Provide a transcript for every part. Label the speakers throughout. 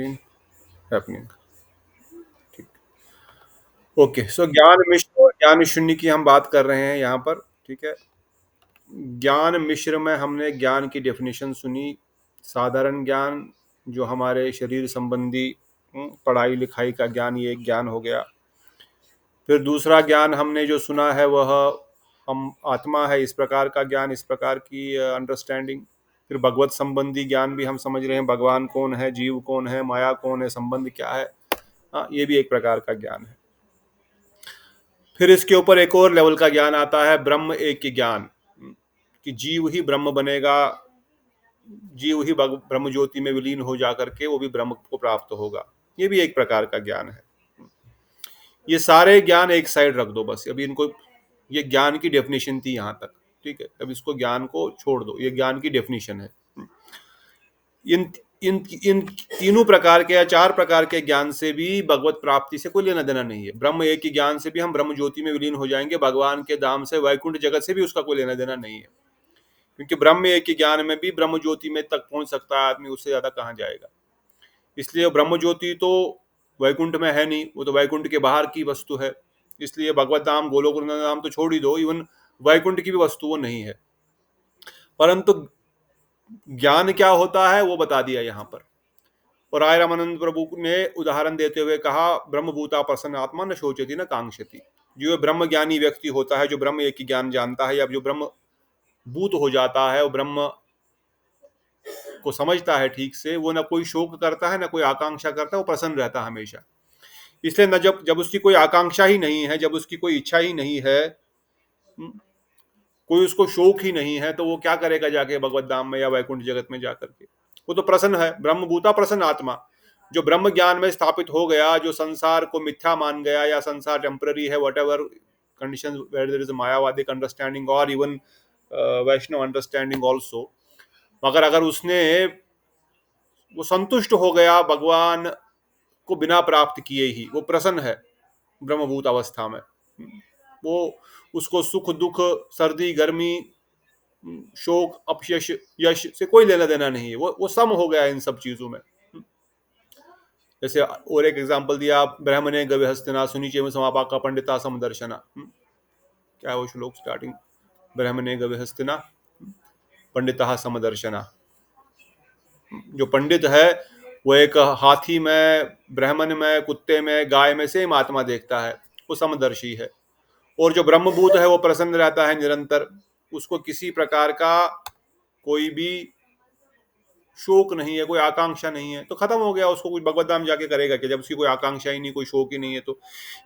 Speaker 1: Happening. ठीक। Okay, सो ज्ञान मिश्र और ज्ञान शून्य की हम बात कर रहे हैं यहाँ पर। ठीक है। ज्ञान मिश्र में हमने ज्ञान की डेफिनेशन सुनी। साधारण ज्ञान, जो हमारे शरीर संबंधी पढ़ाई लिखाई का ज्ञान, ये एक ज्ञान हो गया। फिर दूसरा ज्ञान हमने जो सुना है वह हम आत्मा है, इस प्रकार का ज्ञान, इस प्रकार की अंडरस्टैंडिंग। फिर भगवत संबंधी ज्ञान भी हम समझ रहे हैं, भगवान कौन है, जीव कौन है, माया कौन है, संबंध क्या है। हाँ, ये भी एक प्रकार का ज्ञान है। फिर इसके ऊपर एक और लेवल का ज्ञान आता है, ब्रह्म एक ही ज्ञान, कि जीव ही ब्रह्म बनेगा, जीव ही ब्रह्म ज्योति में विलीन हो जाकर के वो भी ब्रह्म को प्राप्त होगा। ये भी एक प्रकार का ज्ञान है। ये सारे ज्ञान एक साइड रख दो बस, अभी इनको, ये ज्ञान की डेफिनेशन थी यहाँ तक। ठीक है, अब इसको ज्ञान को छोड़ दो, ये ज्ञान की डेफिनेशन है। इन इन इन तीनों प्रकार के या चार प्रकार के ज्ञान से भी भगवत प्राप्ति से कोई लेना देना नहीं है। ब्रह्म एक ही ज्ञान से भी हम ब्रह्म ज्योति में विलीन हो जाएंगे, भगवान के धाम से, वैकुंठ जगत से भी उसका कोई लेना देना नहीं है। क्योंकि ब्रह्म एक ही ज्ञान में भी ब्रह्म ज्योति में तक पहुंच सकता है आदमी, उससे ज्यादा कहाँ जाएगा। इसलिए ब्रह्म ज्योति तो वैकुंठ में है नहीं, वो तो वैकुंठ के बाहर की वस्तु है। इसलिए भगवत धाम, गोलोक वृंदावन धाम तो छोड़ ही दो, इवन वैकुंठ की भी वस्तु वो नहीं है। परंतु ज्ञान क्या होता है वो बता दिया यहाँ पर। और राय रामानंद प्रभु ने उदाहरण देते हुए कहा, ब्रह्मभूता प्रसन्न आत्मा न शोचती न कांक्षति। जो ब्रह्म ज्ञानी व्यक्ति होता है, जो ब्रह्म एक ही ज्ञान जानता है, या जो ब्रह्म भूत हो जाता है, वो ब्रह्म को समझता है ठीक से, वो ना कोई शोक करता है, ना कोई आकांक्षा करता है, वो प्रसन्न रहता है हमेशा। इसलिए न जब जब उसकी कोई आकांक्षा ही नहीं है, जब उसकी कोई इच्छा ही नहीं है, कोई उसको शौक ही नहीं है, तो वो क्या करेगा जाके भगवत धाम में या वैकुंठ जगत में जाकर के। वो तो प्रसन्न है, ब्रह्मभूता प्रसन्न आत्मा। जो ब्रह्म ज्ञान में स्थापित हो गया, जो संसार को मिथ्या मान गया, या संसार टेम्पररी है, whatever condition where there is मायावादिक अंडरस्टैंडिंग और इवन वैष्णव अंडरस्टैंडिंग ऑल्सो, मगर अगर उसने, वो संतुष्ट हो गया भगवान को बिना प्राप्त किए ही, वो प्रसन्न है ब्रह्मभूत अवस्था में। वो, उसको सुख दुख, सर्दी गर्मी, शोक अपयश यश से कोई लेना देना नहीं है। वो सम हो गया इन सब चीजों में। जैसे और एक एग्जांपल दिया, ब्राह्मणे गव्यहस्तना सुनीचे में समापा का पंडिता समदर्शना। क्या है वो श्लोक स्टार्टिंग, ब्राह्मणे गव्यहस्तना पंडिता समदर्शना। जो पंडित है वो एक हाथी में, ब्राह्मण में, कुत्ते में, गाय में सेम आत्मा देखता है, वो समदर्शी है। और जो ब्रह्मभूत है वो प्रसन्न रहता है निरंतर, उसको किसी प्रकार का कोई भी शोक नहीं है, कोई आकांक्षा नहीं है, तो खत्म हो गया। उसको कुछ भगवत धाम जाके करेगा कि जब उसकी कोई आकांक्षा ही नहीं, कोई शोक ही नहीं है। तो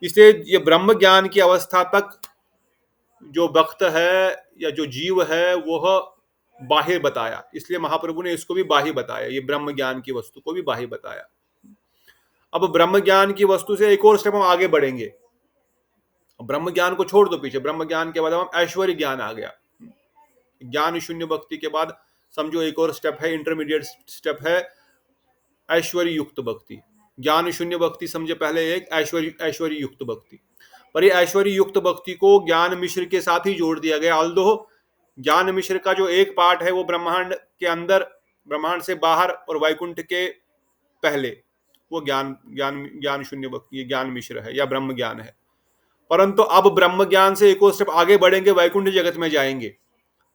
Speaker 1: इसलिए ये ब्रह्म ज्ञान की अवस्था तक जो भक्त है या जो जीव है वह बाह्य बताया, इसलिए महाप्रभु ने इसको भी बाह्य बताया, ये ब्रह्म ज्ञान की वस्तु को भी बाह्य बताया। अब ब्रह्म ज्ञान की वस्तु से एक और स्टेप हम आगे बढ़ेंगे। ब्रह्म ज्ञान को छोड़ दो पीछे, ब्रह्म ज्ञान के बाद हम ऐश्वर्य ज्ञान आ गया। ज्ञान शून्य भक्ति के बाद समझो एक और स्टेप है, इंटरमीडिएट स्टेप है ऐश्वर्य युक्त भक्ति। ज्ञान शून्य भक्ति समझे पहले, एक ऐश्वर्य युक्त भक्ति। पर ये ऐश्वर्य युक्त भक्ति को ज्ञान मिश्र के साथ ही जोड़ दिया गया। ऑल्दो ज्ञान मिश्र का जो एक पार्ट है वो ब्रह्मांड के अंदर, ब्रह्मांड से बाहर और वैकुंठ के पहले, वो ज्ञान ज्ञान ज्ञान शून्य भक्ति, ज्ञान मिश्र है या ब्रह्म ज्ञान है। परंतु अब ब्रह्म ज्ञान से एक और स्टेप आगे बढ़ेंगे, वैकुंठ जगत में जाएंगे।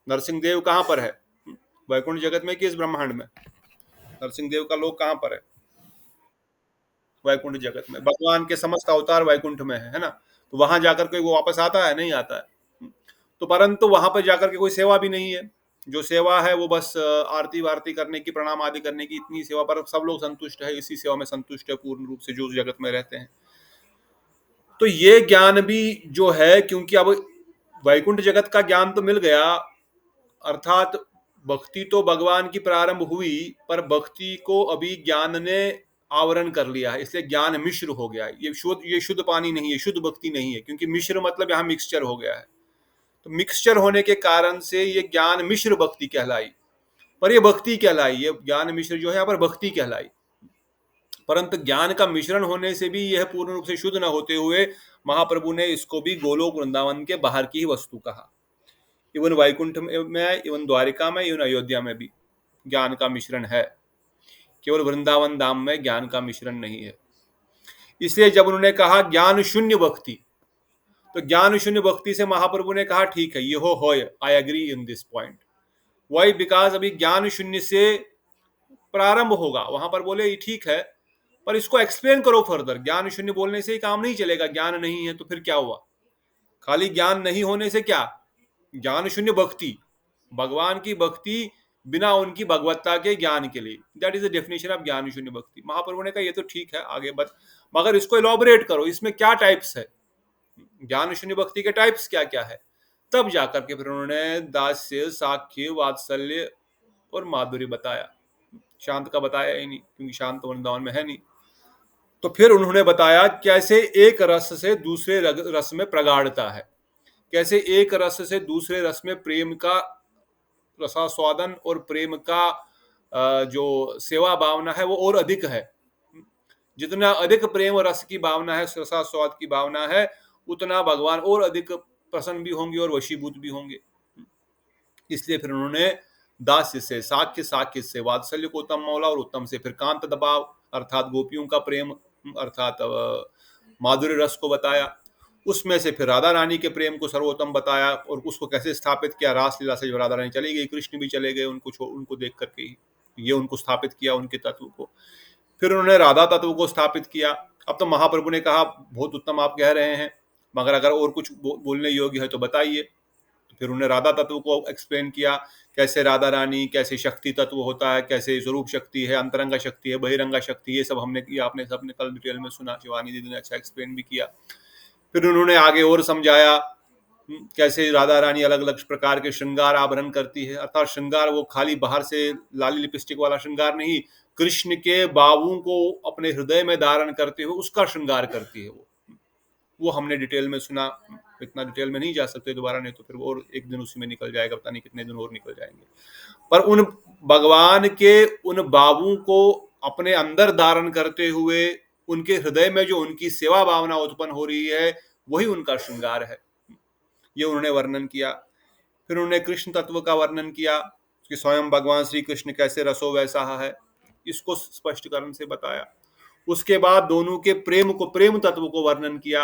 Speaker 1: नरसिंह देव कहाँ पर है, वैकुंठ जगत में कि इस ब्रह्मांड में? नरसिंह देव का लोक कहाँ पर है? वैकुंठ जगत में। भगवान के समस्त अवतार वैकुंठ में है ना। तो वहां जाकर के वो वापस आता है, नहीं आता है। तो परंतु वहां पर जाकर के कोई सेवा भी नहीं है। जो सेवा है वो बस आरती वारती करने की, प्रणाम आदि करने की, इतनी सेवा पर सब लोग संतुष्ट है, इसी सेवा में संतुष्ट है पूर्ण रूप से जो जगत में रहते हैं। तो ये ज्ञान भी जो है, क्योंकि अब वैकुंठ जगत का ज्ञान तो मिल गया, अर्थात भक्ति तो भगवान की प्रारंभ हुई, पर भक्ति को अभी ज्ञान ने आवरण कर लिया है, इसलिए ज्ञान मिश्र हो गया है। ये शुद्ध पानी नहीं है, शुद्ध भक्ति नहीं है, क्योंकि मिश्र मतलब यहाँ मिक्सचर हो गया है। तो मिक्सचर होने के कारण से ये ज्ञान मिश्र भक्ति कहलाई, पर ये भक्ति कहलाई, ये ज्ञान मिश्र जो है यहाँ पर भक्ति कहलाई। परंतु ज्ञान का मिश्रण होने से भी यह पूर्ण रूप से शुद्ध न होते हुए महाप्रभु ने इसको भी गोलोक वृंदावन के बाहर की ही वस्तु कहा। इवन वैकुंठ में, इवन द्वारिका में, इवन अयोध्या में भी ज्ञान का मिश्रण है। केवल वृंदावन धाम में ज्ञान का मिश्रण नहीं है। इसलिए जब उन्होंने कहा ज्ञान शून्य भक्ति, तो ज्ञान शून्य भक्ति से महाप्रभु ने कहा ठीक है, ये हो, I agree in this point. Why? Because अभी ज्ञान शून्य से प्रारंभ होगा। वहां पर बोले ठीक है, पर इसको एक्सप्लेन करो फर्दर। ज्ञान शून्य बोलने से ही काम नहीं चलेगा, ज्ञान नहीं है तो फिर क्या हुआ? खाली ज्ञान नहीं होने से क्या? ज्ञान शून्य भक्ति, भगवान की भक्ति बिना उनकी भगवत्ता के ज्ञान के लिए, that is the definition of ज्ञान शून्य भक्ति। महाप्रभु ने कहा ये तो ठीक है, आगे बत मगर इसको एलॉबरेट करो, इसमें क्या टाइप्स है, ज्ञान शून्य भक्ति के टाइप्स क्या क्या है। तब जाकर के फिर उन्होंने दास्य, साख्य, वात्सल्य और माधुर्य बताया। शांत का बताया ही नहीं, क्योंकि शांत वृंदावन में है नहीं। तो फिर उन्होंने बताया कैसे एक रस से दूसरे रस में प्रगाढ़ता है, कैसे एक रस से दूसरे रस में प्रेम का रसास्वादन और प्रेम का जो सेवा भावना है वो और अधिक है। जितना अधिक प्रेम और रस की भावना है, रसास्वाद की भावना है, उतना भगवान और अधिक प्रसन्न भी होंगे और वशीभूत भी होंगे। इसलिए फिर उन्होंने दास्य से साख्य, साख्य से वात्सल्य को उत्तम मौला, और उत्तम से फिर कांत दबाव अर्थात गोपियों का प्रेम अर्थात माधुर्य रस को बताया। उसमें से फिर राधा रानी के प्रेम को सर्वोत्तम बताया और उसको कैसे स्थापित किया। रासलीला से जो राधा रानी चली गई, कृष्ण भी चले गए, उनको देख करके ही ये उनको स्थापित किया, उनके तत्व को। फिर उन्होंने राधा तत्व को स्थापित किया। अब तो महाप्रभु ने कहा बहुत उत्तम आप कह रहे हैं, मगर अगर और कुछ बोलने योग्य है तो बताइए। तो फिर उन्होंने राधा तत्व को एक्सप्लेन किया, कैसे राधा रानी, कैसे शक्ति तत्व होता है, कैसे स्वरूप शक्ति है, अंतरंगा शक्ति है, बहिरंगा शक्ति, ये सब हमने किया, आपने सबने कल डिटेल में सुना, शिवानी दीदी ने अच्छा एक्सप्लेन भी किया। फिर उन्होंने आगे और समझाया कैसे राधा रानी अलग अलग प्रकार के श्रृंगार आभरण करती है, अर्थात श्रृंगार वो खाली बाहर से लाली लिपस्टिक वाला श्रृंगार नहीं, कृष्ण के बाबू को अपने हृदय में धारण करते हुए उसका श्रृंगार करती है। वो हमने डिटेल में सुना, इतना डिटेल में नहीं जा सकते दोबारा, नहीं तो फिर और एक दिन उसी में निकल जाएगा, पता नहीं कितने दिन और निकल जाएंगे। पर उन भगवान के उन बाबू को अपने अंदर धारण करते हुए उनके हृदय में जो उनकी सेवा भावना उत्पन्न हो रही है, वही उनका श्रृंगार है। ये उन्होंने वर्णन किया। फिर उन्होंने कृष्ण तत्व का वर्णन किया कि स्वयं भगवान श्री कृष्ण कैसे रसो वैसा है, इसको स्पष्टीकरण से बताया। उसके बाद दोनों के प्रेम तत्व को वर्णन किया।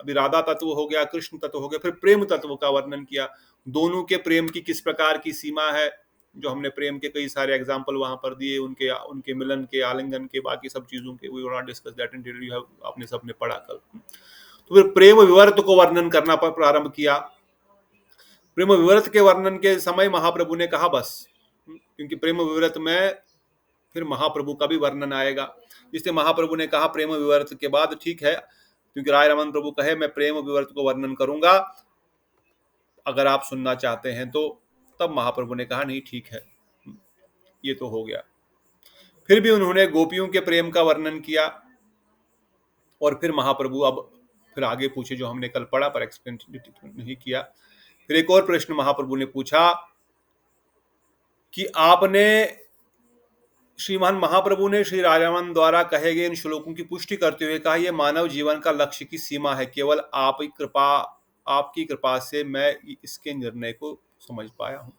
Speaker 1: अभी राधा तत्व हो गया, कृष्ण तत्व हो गया, फिर प्रेम तत्व का वर्णन किया। दोनों के प्रेम की किस प्रकार की सीमा है, जो हमने प्रेम के कई सारे एग्जाम्पल वहां पर दिए, उनके मिलन के, आलिंगन के, बाकी सब चीजों के, we will not discuss that in detail, आपने सबने पढ़ा कल। तो फिर प्रेम विवर्त को वर्णन करना प्रारंभ किया। प्रेम विवर्त के वर्णन के समय महाप्रभु ने कहा बस, क्योंकि प्रेम विवर्त में फिर महाप्रभु का भी वर्णन आएगा, इसलिए महाप्रभु ने कहा प्रेम विवर्त के बाद ठीक है, क्योंकि राय रमन प्रभु कहे मैं प्रेम विवर्त को वर्णन करूंगा अगर आप सुनना चाहते हैं तो। तब महाप्रभु ने कहा नहीं ठीक है, ये तो हो गया। फिर भी उन्होंने गोपियों के प्रेम का वर्णन किया, और फिर महाप्रभु अब फिर आगे पूछे जो हमने कल पढ़ा पर एक्सप्लेन नहीं किया। फिर एक और प्रश्न महाप्रभु ने पूछा कि आपने, श्रीमान महाप्रभु ने श्री राजामन द्वारा कहे गए इन श्लोकों की पुष्टि करते हुए कहा यह मानव जीवन का लक्ष्य की सीमा है, केवल आपकी कृपा से मैं इसके निर्णय को समझ पाया हूं।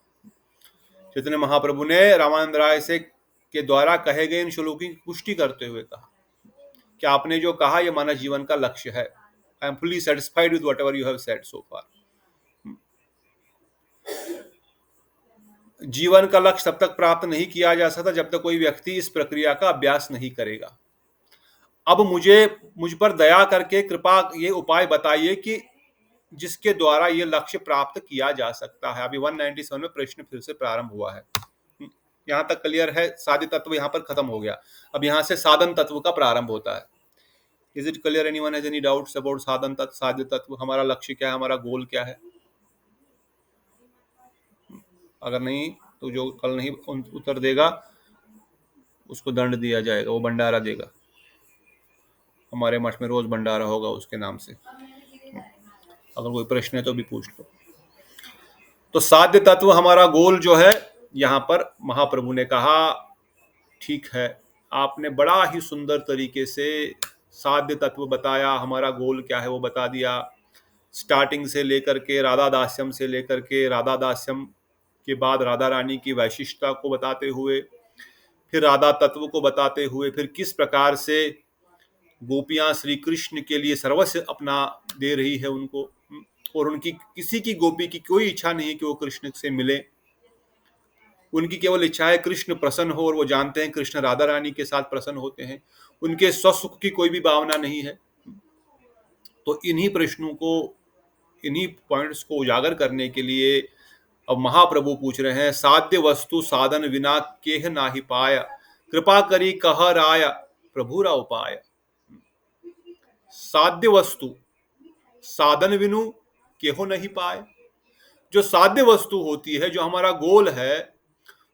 Speaker 1: चैतन्य महाप्रभु ने रामानंद राय से के द्वारा कहे गए इन श्लोकों की पुष्टि करते हुए कहा कि आपने जो कहा यह मानव जीवन का लक्ष्य है। I am fully satisfied with whatever you have said so far. जीवन का लक्ष्य तब तक प्राप्त नहीं किया जा सकता जब तक कोई व्यक्ति इस प्रक्रिया का अभ्यास नहीं करेगा। अब मुझ पर दया करके कृपा ये उपाय बताइए कि जिसके द्वारा ये लक्ष्य प्राप्त किया जा सकता है। अभी 197 में प्रश्न फिर से प्रारंभ हुआ है। यहां तक क्लियर है, साध्य तत्व यहां पर खत्म हो गया, अब यहां से साधन तत्व का प्रारंभ होता है। Is it clear? Anyone has any doubts about साधन तत्व, साध्य तत्व? हमारा लक्ष्य क्या है, हमारा गोल क्या है? अगर नहीं तो जो कल नहीं उत्तर देगा उसको दंड दिया जाएगा, वो भंडारा देगा। हमारे मठ में रोज भंडारा होगा उसके नाम से। अगर कोई प्रश्न है तो भी पूछ लो। तो साध्य तत्व हमारा गोल जो है, यहाँ पर महाप्रभु ने कहा ठीक है, आपने बड़ा ही सुंदर तरीके से साध्य तत्व बताया, हमारा गोल क्या है वो बता दिया। स्टार्टिंग से लेकर के राधा दास्यम से लेकर के राधा दास्यम के बाद राधा रानी की वैशिष्टता को बताते हुए, फिर राधा तत्व को बताते हुए फिर किस प्रकार से गोपियां श्री कृष्ण के लिए सर्वस्व अपना दे रही है उनको, और उनकी किसी की गोपी की कोई इच्छा नहीं कि वो कृष्ण से मिले, उनकी केवल इच्छा है कृष्ण प्रसन्न हो, और वो जानते हैं कृष्ण राधा रानी के साथ प्रसन्न होते हैं, उनके स्वसुख की कोई भी भावना नहीं है। तो इन्हीं प्रश्नों को, इन्हीं पॉइंट्स को उजागर करने के लिए अब महाप्रभु पूछ रहे हैं, साध्य वस्तु साधन विना केह नाहि पाया, कृपा करी कह राया प्रभुरा उपाय। साध्य वस्तु साधन विनु केहो नहीं पाए, जो साध्य वस्तु होती है, जो हमारा गोल है,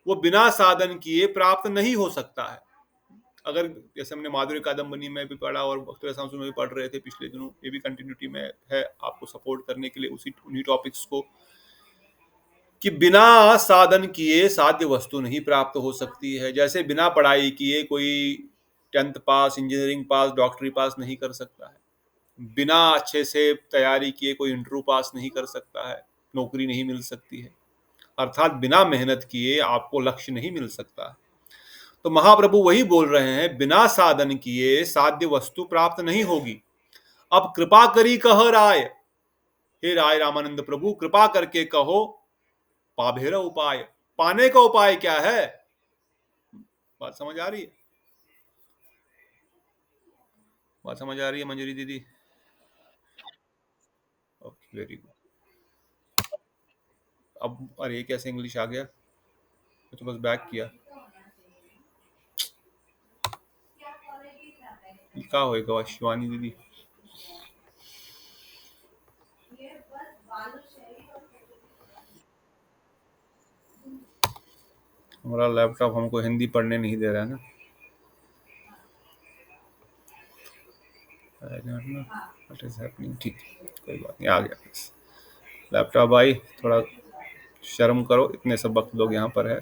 Speaker 1: वो बिना साधन किए प्राप्त नहीं हो सकता है। अगर जैसे हमने माधुर्य कादम्बनी में भी पढ़ा और भक्त रसामृत में भी पढ़ रहे थे पिछले दिनों, ये भी कंटिन्यूटी में है आपको सपोर्ट करने के लिए उसी उन्हीं टॉपिक्स को, कि बिना साधन किए साध्य वस्तु नहीं प्राप्त हो सकती है। जैसे बिना पढ़ाई किए कोई 10th पास, इंजीनियरिंग पास, डॉक्टरी पास नहीं कर सकता है, बिना अच्छे से तैयारी किए कोई इंटरव्यू पास नहीं कर सकता है, नौकरी नहीं मिल सकती है, अर्थात बिना मेहनत किए आपको लक्ष्य नहीं मिल सकता। तो महाप्रभु वही बोल रहे हैं, बिना साधन किए साध्य वस्तु प्राप्त नहीं होगी। अब कृपा करी कह राय, हे राय रामानंद प्रभु कृपा करके कहो पाभेरा उपाय, पाने का उपाय क्या है। बात समझ आ रही है? बात समझ आ रही है मंजरी दीदी? Okay, very good. अब अरे कैसे इंग्लिश आ गया, तो बस बैक किया, क्या होएगा शिवानी दीदी? हमारा लैपटॉप हमको हिंदी पढ़ने नहीं दे रहा है ना। What is happening? ठीक, कोई बात नहीं, आ गया लैपटॉप। भाई थोड़ा शर्म करो, इतने सब वक्त लोग यहाँ पर है।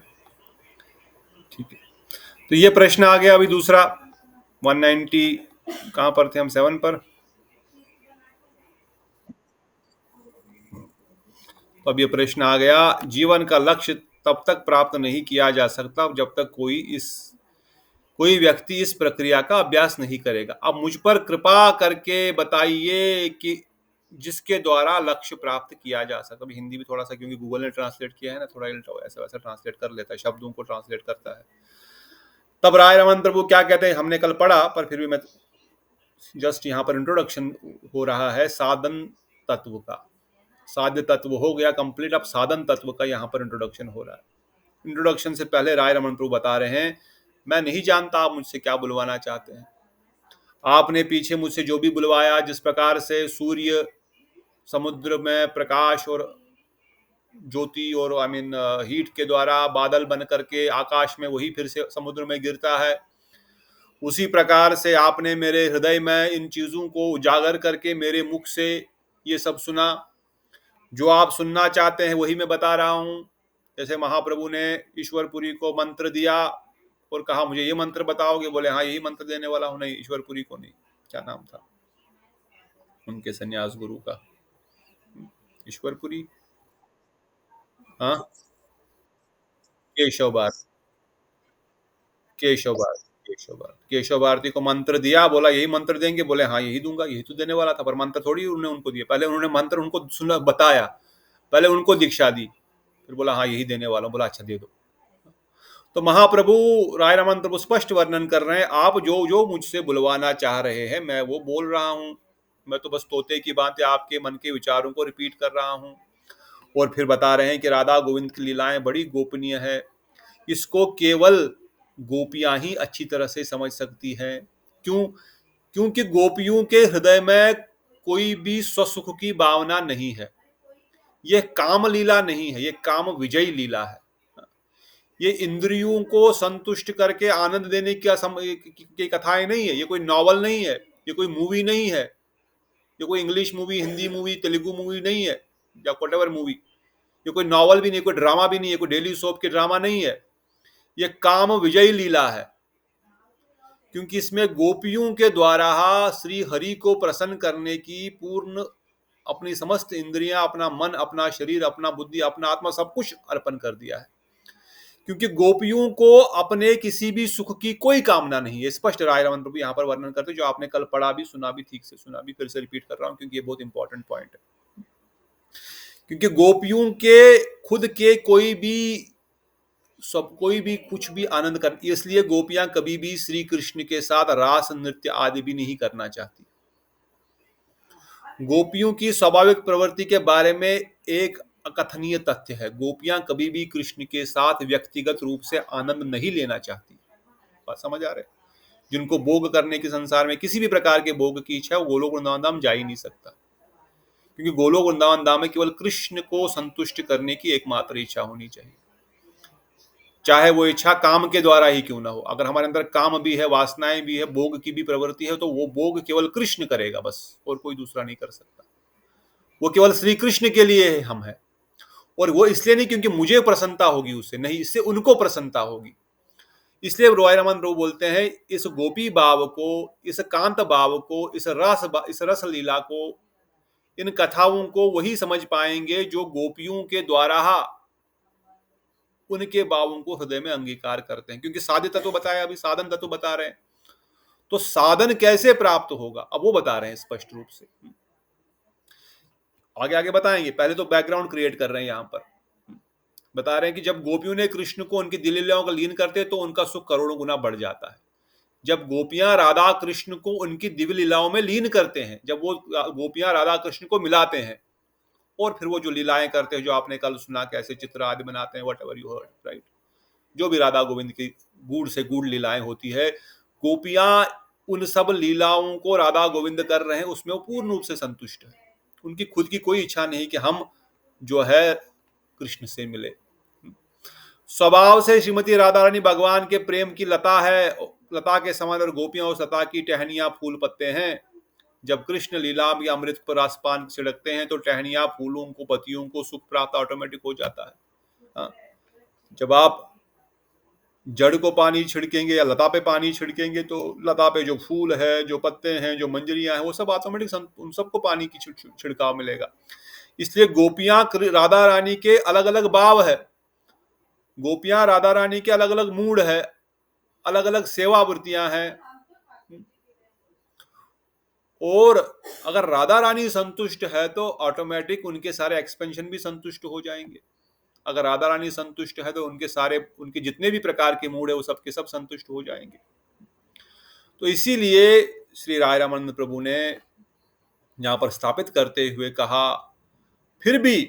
Speaker 1: ठीक है, तो ये प्रश्न आ गया अभी दूसरा 190, कहाँ पर थे हम? 7 पर। तो अब ये प्रश्न आ गया, जीवन का लक्ष्य तब तक प्राप्त नहीं किया जा सकता जब तक कोई व्यक्ति इस प्रक्रिया का अभ्यास नहीं करेगा। अब मुझ पर कृपा करके बताइए कि जिसके द्वारा लक्ष्य प्राप्त किया जा सकता। अभी हिंदी भी थोड़ा सा, क्योंकि गूगल ने ट्रांसलेट किया है ना, थोड़ा ऐसा वैसा ट्रांसलेट कर लेता है, शब्दों को ट्रांसलेट करता है। तब राय रमन प्रभु क्या कहते हैं हमने कल पढ़ा, पर फिर भी मैं जस्ट यहाँ पर इंट्रोडक्शन हो रहा है साधन तत्व का। साध्य तत्व हो गया कंप्लीट, अब साधन तत्व का यहाँ पर इंट्रोडक्शन हो रहा है। इंट्रोडक्शन से पहले राय रमन प्रभु बता रहे हैं, मैं नहीं जानता आप मुझसे क्या बुलवाना चाहते हैं। आपने पीछे मुझसे जो भी बुलवाया, जिस प्रकार से सूर्य समुद्र में प्रकाश और ज्योति और हीट के द्वारा बादल बन करके आकाश में वही फिर से समुद्र में गिरता है, उसी प्रकार से आपने मेरे हृदय में इन चीजों को उजागर करके मेरे मुख से ये सब सुना। जो आप सुनना चाहते हैं वही मैं बता रहा हूं। जैसे महाप्रभु ने ईश्वरपुरी को मंत्र दिया और कहा मुझे ये मंत्र बताओगे, बोले हाँ यही मंत्र देने वाला हूं। नहीं, ईश्वरपुरी को नहीं, क्या नाम था उनके सन्यास गुरु का? ईश्वरपुरी, हाँ, केशव भारती। केशव भारती, केशव भारती, केशव भारती को मंत्र दिया, बोला यही मंत्र देंगे, बोले हाँ यही दूंगा, यही तो देने वाला था। पर मंत्र थोड़ी उन्होंने उनको दिया, पहले उन्होंने मंत्र उनको सुना, बताया, पहले उनको दीक्षा दी, फिर बोला हाँ यही देने वाला हूं। बोला अच्छा दे दो। तो महाप्रभु राय रमन प्रभु स्पष्ट वर्णन कर रहे हैं, आप जो जो मुझसे बुलवाना चाह रहे हैं मैं वो बोल रहा हूं। मैं तो बस तोते की बातें आपके मन के विचारों को रिपीट कर रहा हूं। और फिर बता रहे हैं कि राधा गोविंद की लीलाएं बड़ी गोपनीय है, इसको केवल गोपियां ही अच्छी तरह से समझ सकती हैं। क्यों? क्योंकि गोपियों के हृदय में कोई भी स्वसुख की भावना नहीं है। यह काम लीला नहीं है, यह काम विजयी लीला है। ये इंद्रियों को संतुष्ट करके आनंद देने की कथाएं नहीं है। ये कोई नॉवल नहीं है, ये कोई मूवी नहीं है, ये कोई English movie, Hindi movie, Telugu movie नहीं है, या व्हाटएवर मूवी। ये कोई नॉवल भी नहीं, कोई ड्रामा भी नहीं है, कोई डेली सोप की ड्रामा नहीं है। ये काम विजयी लीला है, क्योंकि इसमें गोपियों के द्वारा श्री हरि को प्रसन्न करने की पूर्ण अपनी समस्त इंद्रियां, अपना मन, अपना शरीर, अपना बुद्धि, अपना आत्मा सब कुछ अर्पण कर दिया है। क्योंकि गोपियों को अपने किसी भी सुख की कोई कामना नहीं है। स्पष्ट राय रमन प्रभु यहाँ पर वर्णन करते हैं, जो आपने कल पढ़ा भी, सुना भी, ठीक से सुना भी, फिर से रिपीट कर रहा हूँ क्योंकि ये बहुत इंपॉर्टेंट पॉइंट है। क्योंकि गोपियों के खुद के कोई भी कुछ भी आनंद करती, इसलिए गोपियां कभी भी श्री कृष्ण के साथ रास नृत्य आदि भी नहीं करना चाहती। गोपियों की स्वाभाविक प्रवृत्ति के बारे में एक अकथनीय तथ्य है, गोपियां कभी भी कृष्ण के साथ व्यक्तिगत रूप से आनंद नहीं लेना चाहती। बात समझ आ रहे? जिनको भोग करने के, संसार में किसी भी प्रकार के भोग की इच्छा है, वो गोलोक वृंदावन धाम जा ही नहीं सकता, क्योंकि गोलोक वृंदावन धाम में केवल कृष्ण को संतुष्ट करने की एकमात्र इच्छा होनी चाहिए। चाहे वो इच्छा काम के द्वारा ही क्यों ना हो, अगर हमारे अंदर काम भी है, वासनाएं भी है, भोग की भी प्रवृत्ति है, तो वो भोग केवल कृष्ण करेगा बस, और कोई दूसरा नहीं कर सकता। वो केवल श्री कृष्ण के लिए हम है, और वो इसलिए नहीं क्योंकि मुझे प्रसन्नता होगी उससे, नहीं, इससे उनको प्रसन्नता होगी। इसलिए रॉय रमन प्रभु बोलते हैं, इस गोपी भाव को, इस कांत भाव को, इस रस लीला को, इन कथाओं को वही समझ पाएंगे जो गोपियों के द्वारा उनके भावों को हृदय में अंगीकार करते हैं। क्योंकि साध्य तत्व बताया, अभी साधन तत्व बता रहे हैं, तो साधन कैसे प्राप्त होगा अब वो बता रहे हैं स्पष्ट रूप से। आगे आगे बताएंगे, पहले तो बैकग्राउंड क्रिएट कर रहे हैं यहां पर। बता रहे हैं कि जब गोपियों ने कृष्ण को उनकी दिल लीलाओं का लीन करते तो उनका सुख करोड़ों गुना बढ़ जाता है। जब गोपियां राधा कृष्ण को उनकी दिव्य लीलाओं में लीन करते हैं, जब वो गोपियां राधा कृष्ण को मिलाते हैं, और फिर वो जो लीलाएं करते हैं, जो आपने कल सुना, कैसे चित्र आदि बनाते हैं, what ever you heard, right, जो भी राधा गोविंद की गूढ़ से गूढ़ लीलाएं होती है, गोपियां उन सब लीलाओं को राधा गोविंद कर रहे हैं, उसमें वो पूर्ण रूप से संतुष्ट है। उनकी खुद की कोई इच्छा नहीं कि हम जो है कृष्ण से मिले। स्वभाव से श्रीमती राधा रानी भगवान के प्रेम की लता है, लता के समान, और गोपियां उस लता की टहनियां फूल पत्ते हैं। जब कृष्ण लीला या अमृत पर आसपान छिड़कते हैं तो टहनियां फूलों को, पतियों को सुख प्राप्त ऑटोमेटिक हो जाता है। हाँ? जब आप जड़ को पानी छिड़केंगे या लता पे पानी छिड़केंगे तो लता पे जो फूल है, जो पत्ते हैं, जो मंजरियां हैं, वो सब ऑटोमेटिक उन सबको पानी की छिड़काव मिलेगा। इसलिए गोपियां राधा रानी के अलग अलग भाव है, गोपियां राधा रानी के अलग अलग मूड है, अलग अलग सेवा वृत्तियां हैं। और अगर राधा रानी संतुष्ट है तो ऑटोमेटिक उनके सारे एक्सपेंशन भी संतुष्ट हो जाएंगे। अगर राधा रानी संतुष्ट है तो उनके जितने भी प्रकार के मूड है वो सब के सब संतुष्ट हो जाएंगे। तो इसीलिए श्री राय रामानंद प्रभु ने यहां पर स्थापित करते हुए कहा, फिर भी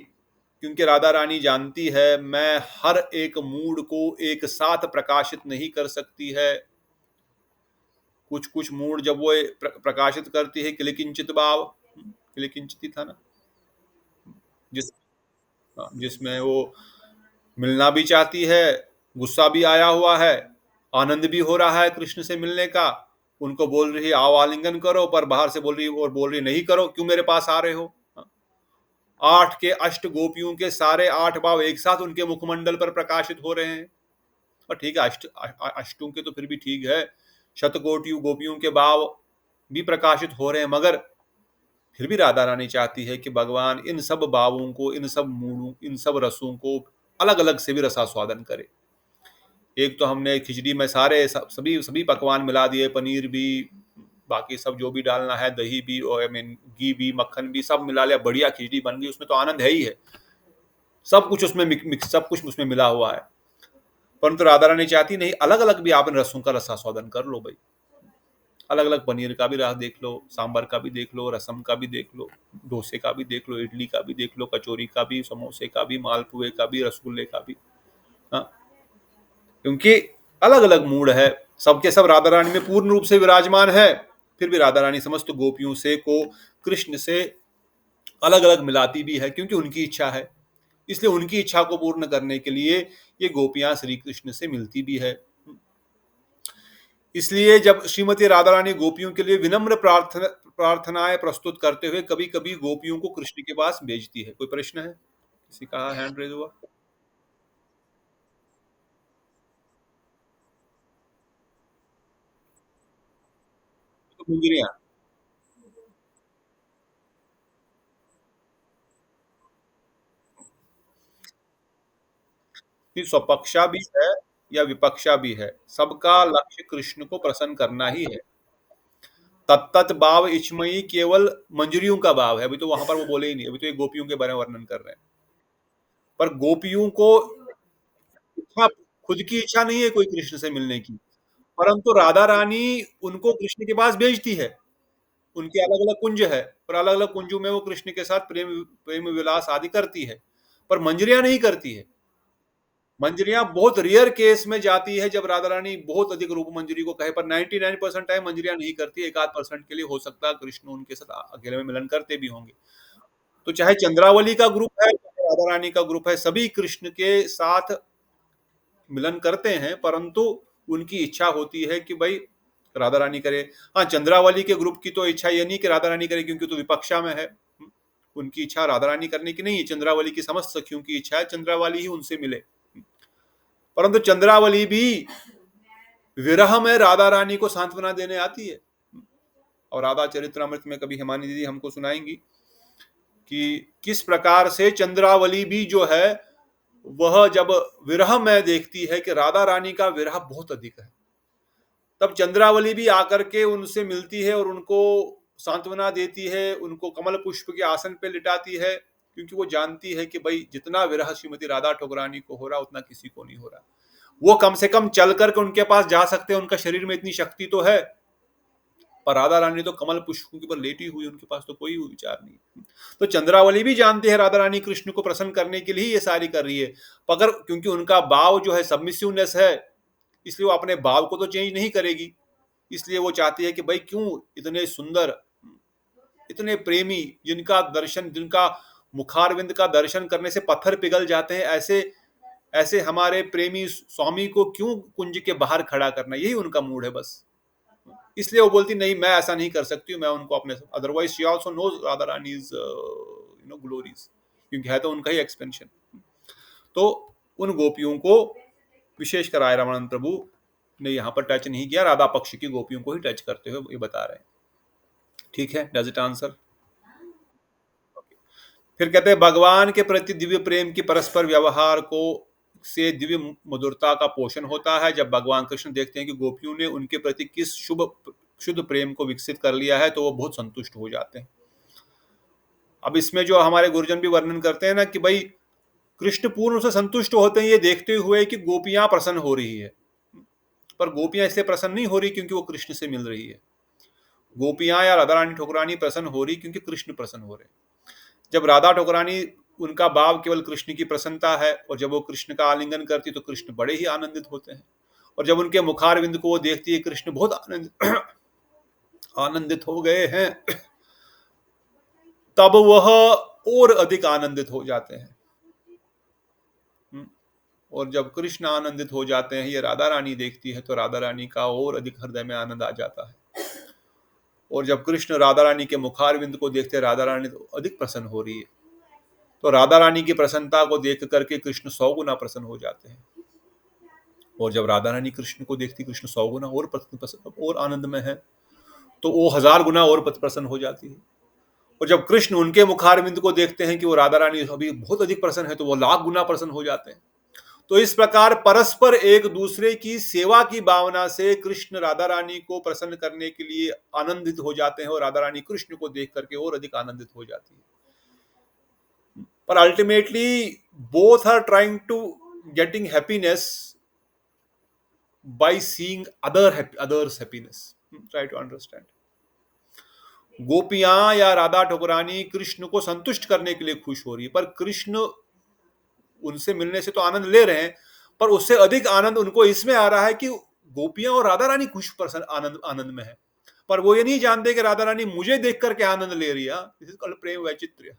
Speaker 1: क्योंकि राधा रानी जानती है मैं हर एक मूड को एक साथ प्रकाशित नहीं कर सकती है, कुछ कुछ मूड जब वो प्रकाशित करती है, किलिकिंचित भाव, किलिकिंचित ही था ना, जिसमें वो मिलना भी चाहती है, गुस्सा भी आया हुआ है, आनंद भी हो रहा है कृष्ण से मिलने का, उनको बोल रही आओ आलिंगन करो, पर बाहर से बोल रही नहीं करो, क्यों मेरे पास आ रहे हो। 8 गोपियों के सारे 8 भाव एक साथ उनके मुखमंडल पर प्रकाशित हो रहे हैं। और ठीक है, अष्टों के तो फिर भी ठीक है, शतकोटि गोपियों के भाव भी प्रकाशित हो रहे हैं, मगर फिर भी राधा रानी चाहती है कि भगवान इन सब भावों को, इन सब मूडों, इन सब रसों को अलग अलग से भी रसास्वादन करे। एक तो हमने खिचड़ी में सारे सभी सभी पकवान मिला दिए, पनीर भी, बाकी सब जो भी डालना है, दही भी, और आई मीन घी भी, मक्खन भी, सब मिला लिया, बढ़िया खिचड़ी बन गई, उसमें तो आनंद है ही है, सब कुछ उसमें मिक्स, सब कुछ उसमें मिला हुआ है। परंतु राधा रानी चाहती नहीं, अलग अलग भी आप इन रसों का रसास्वादन कर लो भाई, अलग अलग पनीर का भी रस देख लो, सांभर का भी देख लो, रसम का भी देख लो, डोसे का भी देख लो, इडली का भी देख लो, कचौरी का भी, समोसे का भी, मालपुए का भी, रसगुल्ले का भी। हाँ, क्योंकि अलग अलग मूड है, सबके सब राधा रानी में पूर्ण रूप से विराजमान है, फिर भी राधा रानी समस्त गोपियों से को कृष्ण से अलग अलग मिलाती भी है, क्योंकि उनकी इच्छा है। इसलिए उनकी इच्छा को पूर्ण करने के लिए ये गोपियां श्री कृष्ण से मिलती भी है। इसलिए जब श्रीमती राधा रानी गोपियों के लिए विनम्र प्रार्थनाएं प्रस्तुत करते हुए कभी कभी गोपियों को कृष्ण के पास भेजती है। कोई प्रश्न है? किसी का हैंड रेज हुआ? तो मुंजरियां, कि स्वपक्षा भी है या विपक्षा भी है, सबका लक्ष्य कृष्ण को प्रसन्न करना ही है। तत्त भाव इच्छमयी केवल मंजरियों का भाव है, अभी तो वहां पर वो बोले ही नहीं, अभी तो ये गोपियों के बारे में वर्णन कर रहे हैं। पर गोपियों को इच्छा, खुद की इच्छा नहीं है कोई कृष्ण से मिलने की, परंतु राधा रानी उनको कृष्ण के पास भेजती है। उनके अलग अलग कुंज है, और अलग अलग कुंजों में वो कृष्ण के साथ प्रेम प्रेम विलास आदि करती है, पर मंजरियां नहीं करती है। मंजरियां बहुत रेयर केस में जाती है, जब राधा रानी बहुत अधिक रूप मंजरी को कहे, पर 99% टाइम मंजरियां नहीं करती, एक आध परसेंट के लिए हो सकता है कृष्ण उनके साथ अकेले में मिलन करते भी होंगे। तो चाहे चंद्रावली का ग्रुप है, चाहे राधा रानी का ग्रुप है, सभी कृष्ण के साथ मिलन करते हैं, परंतु उनकी इच्छा होती है कि भाई राधा रानी करे। हाँ, चंद्रावली के ग्रुप की तो इच्छा ये नहीं कि राधा रानी करे, क्योंकि तो विपक्षा में है। उनकी इच्छा राधा रानी करने की नहीं है, चंद्रावली की समस्त सखियों की इच्छा है चंद्रावली ही उनसे मिले। परंतु चंद्रावली भी विरह में राधा रानी को सांत्वना देने आती है। और राधा चरित्रामृत में कभी हिमानी दीदी हमको सुनाएंगी कि किस प्रकार से चंद्रावली भी जो है वह जब विरह में देखती है कि राधा रानी का विरह बहुत अधिक है, तब चंद्रावली भी आकर के उनसे मिलती है और उनको सांत्वना देती है, उनको कमल पुष्प के आसन पे लिटाती है, क्योंकि वो जानती है कि भाई जितना विरह श्रीमती राधा ठकुरानी को हो रहा उतना किसी को नहीं हो रहा। वो कम से कम चल करके उनके पास जा सकते हैं, उनका शरीर में इतनी शक्ति तो है, पर राधा रानी तो कमल पुष्पों के ऊपर लेटी हुई, उनके पास तो कोई विचार नहीं। तो चंद्रावली भी जानते हैं राधा रानी कृष्ण को प्रसन्न करने के लिए ये सारी कर रही है, मगर क्योंकि उनका भाव जो है सबमिसिवनेस है, इसलिए वो अपने भाव को तो चेंज नहीं करेगी। इसलिए वो चाहती है कि भाई क्यों इतने सुंदर, इतने प्रेमी, जिनका मुखारविंद का दर्शन करने से पत्थर पिघल जाते हैं, ऐसे ऐसे हमारे प्रेमी स्वामी को क्यों कुंज के बाहर खड़ा करना, यही उनका मूड है बस। इसलिए वो बोलती नहीं, मैं ऐसा नहीं कर सकती हूँ, मैं उनको अपने, otherwise she also knows Radha Rani's glories, क्योंकि है तो उनका ही एक्सपेंशन। तो उन गोपियों को विशेषकर आय रामानंद प्रभु ने यहाँ पर टच नहीं किया, राधा पक्ष की गोपियों को ही टच करते हुए ये बता रहे हैं। ठीक है, डज इट आंसर? फिर कहते हैं भगवान के प्रति दिव्य प्रेम की परस्पर व्यवहार को से दिव्य मधुरता का पोषण होता है। जब भगवान कृष्ण देखते हैं कि गोपियों ने उनके प्रति किस शुद्ध प्रेम को विकसित कर लिया है, तो वो बहुत संतुष्ट हो जाते हैं। अब इसमें जो हमारे गुरुजन भी वर्णन करते हैं ना कि भाई कृष्ण पूर्ण से संतुष्ट होते हैं ये देखते हुए कि गोपियां प्रसन्न हो रही है, पर गोपियां इसलिए प्रसन्न नहीं हो रही क्योंकि वो कृष्ण से मिल रही है। गोपियां या राधा रानी ठकुरानी प्रसन्न हो रही क्योंकि कृष्ण प्रसन्न हो रहे। जब राधा ठकुरानी, उनका भाव केवल कृष्ण की प्रसन्नता है, और जब वो कृष्ण का आलिंगन करती तो कृष्ण बड़े ही आनंदित होते हैं। और जब उनके मुखारविंद को वो देखती है, कृष्ण बहुत आनंदित हो गए हैं, तब वह और अधिक आनंदित हो जाते हैं। और जब कृष्ण आनंदित हो जाते हैं, ये राधा रानी देखती है, तो राधा रानी का और अधिक हृदय में आनंद आ जाता है। और जब कृष्ण राधा रानी के मुखारविंद को देखते हैं, राधा रानी तो अधिक प्रसन्न हो रही है, तो राधा रानी की प्रसन्नता को देख करके कृष्ण 100 गुना प्रसन्न हो जाते हैं। और जब राधा रानी कृष्ण को देखती, कृष्ण 100 गुना और आनंद में है, तो वो 1000 गुना और प्रसन्न हो जाती है। और जब कृष्ण उनके मुखारविंद को देखते हैं कि वो राधा रानी अभी बहुत अधिक प्रसन्न है, तो वो लाख गुना प्रसन्न हो जाते हैं। तो इस प्रकार परस्पर एक दूसरे की सेवा की भावना से कृष्ण राधा रानी को प्रसन्न करने के लिए आनंदित हो जाते हैं, और राधा रानी कृष्ण को देख करके और अधिक आनंदित हो जाती है। पर ultimately both are trying to getting happiness by seeing others happiness. Try to understand. गोपियां या राधा ठकुरानी कृष्ण को संतुष्ट करने के लिए खुश हो रही है, पर कृष्ण उनसे मिलने से तो आनंद ले रहे हैं, पर उससे अधिक आनंद उनको इसमें आ रहा है कि गोपियां और राधा रानी खुश प्रसन्न आनंद में है। पर वो ये नहीं जानते कि राधा रानी मुझे देख करके आनंद ले रही है। दिस इज कॉल्ड प्रेम वैचित्र्य।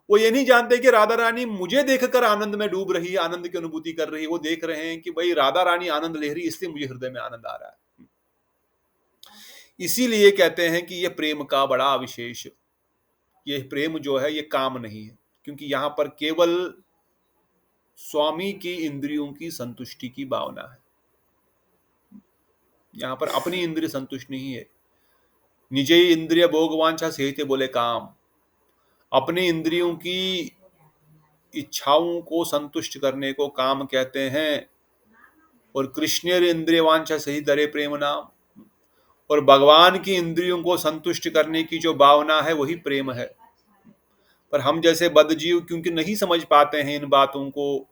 Speaker 1: वो ये नहीं जानते कि राधा रानी मुझे देखकर आनंद में डूब रही है, आनंद की अनुभूति कर रही है। वो देख रहे हैं कि भाई राधा रानी आनंद ले रही है, इसलिए मुझे हृदय में आनंद आ रहा है। इसीलिए कहते हैं कि ये प्रेम का बड़ा विशेष, ये प्रेम जो है ये काम नहीं है, क्योंकि यहां पर केवल स्वामी की इंद्रियों की संतुष्टि की भावना है। यहां पर अपनी इंद्रिय संतुष्ट नहीं है। निजे इंद्रिय भोगवांछा सेहिते बोले काम, अपनी इंद्रियों की इच्छाओं को संतुष्ट करने को काम कहते हैं। और कृष्णेर इंद्रिय वांछा सही दरे प्रेम नाम, और भगवान की इंद्रियों को संतुष्ट करने की जो भावना है वही प्रेम है। पर हम जैसे बद्धजीव क्योंकि नहीं समझ पाते हैं इन बातों को,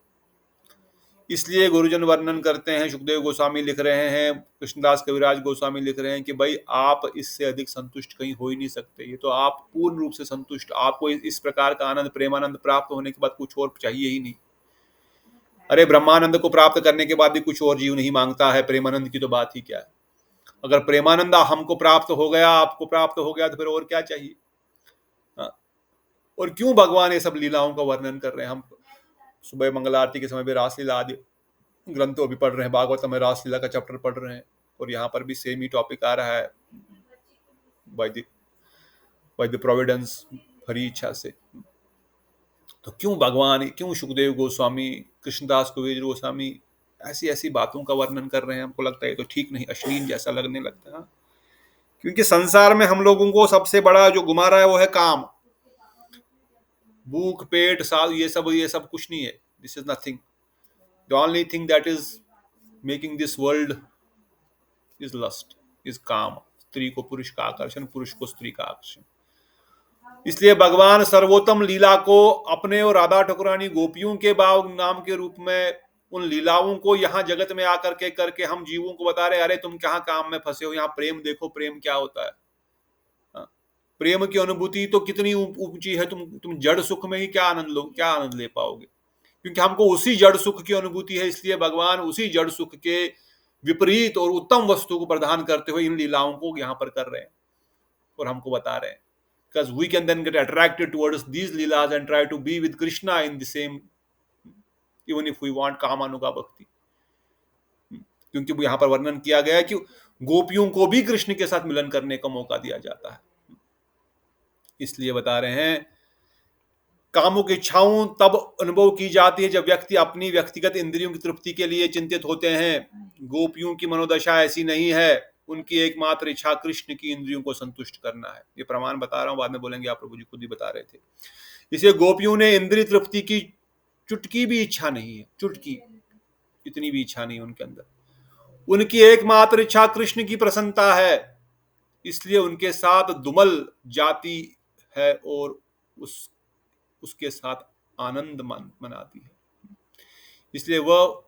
Speaker 1: इसलिए गुरुजन वर्णन करते हैं, सुखदेव गोस्वामी लिख रहे हैं, कृष्णदास कविराज गोस्वामी लिख रहे हैं कि भाई आप इससे अधिक संतुष्ट कहीं हो ही नहीं सकते। ये तो आप पूर्ण रूप से संतुष्ट, आपको इस प्रकार का आनंद, प्रेमानंद प्राप्त होने के बाद कुछ और चाहिए ही नहीं। अरे ब्रह्मानंद को प्राप्त करने के बाद भी कुछ और जीव नहीं मांगता है, प्रेमानंद की तो बात ही क्या है। अगर प्रेमानंद हमको प्राप्त हो गया, आपको प्राप्त हो गया, तो फिर और क्या चाहिए। और क्यों भगवान ये सब लीलाओं का वर्णन कर रहे हैं। हम सुबह मंगल आरती के समय भी रासलीला आदि ग्रंथों भी पढ़ रहे हैं, भागवत में रासलीला का चैप्टर पढ़ रहे हैं, और यहाँ पर भी सेम ही टॉपिक आ रहा है, बाय द प्रोविडेंस, हरी इच्छा से। तो क्यों भगवान, क्यों सुखदेव गोस्वामी, कृष्णदास कविराज गोस्वामी ऐसी ऐसी बातों का वर्णन कर रहे हैं। हमको लगता है ये तो ठीक नहीं, अश्लील जैसा लगने लगता है। क्योंकि संसार में हम लोगों को सबसे बड़ा जो घुमा रहा है वो है काम, भूख, पेट, साल, ये सब कुछ नहीं है। This is nothing. The only thing that is making this world is lust, is काम। स्त्री को पुरुष का आकर्षण, पुरुष को स्त्री का आकर्षण। इसलिए भगवान सर्वोत्तम लीला को अपने और राधा ठकुरानी गोपियों के भाव नाम के रूप में उन लीलाओं को यहाँ जगत में आकर के करके हम जीवों को बता रहे, अरे तुम कहाँ काम में फंसे हो, यहाँ प्रेम देखो, प्रेम क्या होता है। प्रेम की अनुभूति तो कितनी ऊंची है। तुम जड़ सुख में ही क्या आनंद ले पाओगे। क्योंकि हमको उसी जड़ सुख की अनुभूति है, इसलिए भगवान उसी जड़ सुख के विपरीत और उत्तम वस्तु को प्रदान करते हुए इन लीलाओं को यहाँ पर कर रहे हैं और हमको बता रहे हैं। Because we can then get attracted towards these leelas and try to be with Krishna in the same, even if we want कामानुगा भक्ति। क्योंकि यहाँ पर वर्णन किया गया है कि गोपियों को भी कृष्ण के साथ मिलन करने का मौका दिया जाता है। इसलिए बता रहे हैं कामुक इच्छाओं तब अनुभव की जाती है जब व्यक्ति अपनी व्यक्तिगत इंद्रियों की तृप्ति के लिए चिंतित होते हैं। गोपियों की मनोदशा ऐसी नहीं है, उनकी एकमात्र इच्छा कृष्ण की इंद्रियों को संतुष्ट करना है। ये प्रमाण बता रहा हूं, बाद में बोलेंगे, आप प्रभु जी खुद ही बता रहे थे। इसलिए गोपियों ने इंद्रिय तृप्ति की चुटकी भी इच्छा नहीं है, चुटकी इतनी भी इच्छा नहीं उनके अंदर। उनकी एकमात्र इच्छा कृष्ण की प्रसन्नता है। इसलिए उनके साथ दुमल जाती है और उसके साथ आनंद मनाती है। इसलिए वह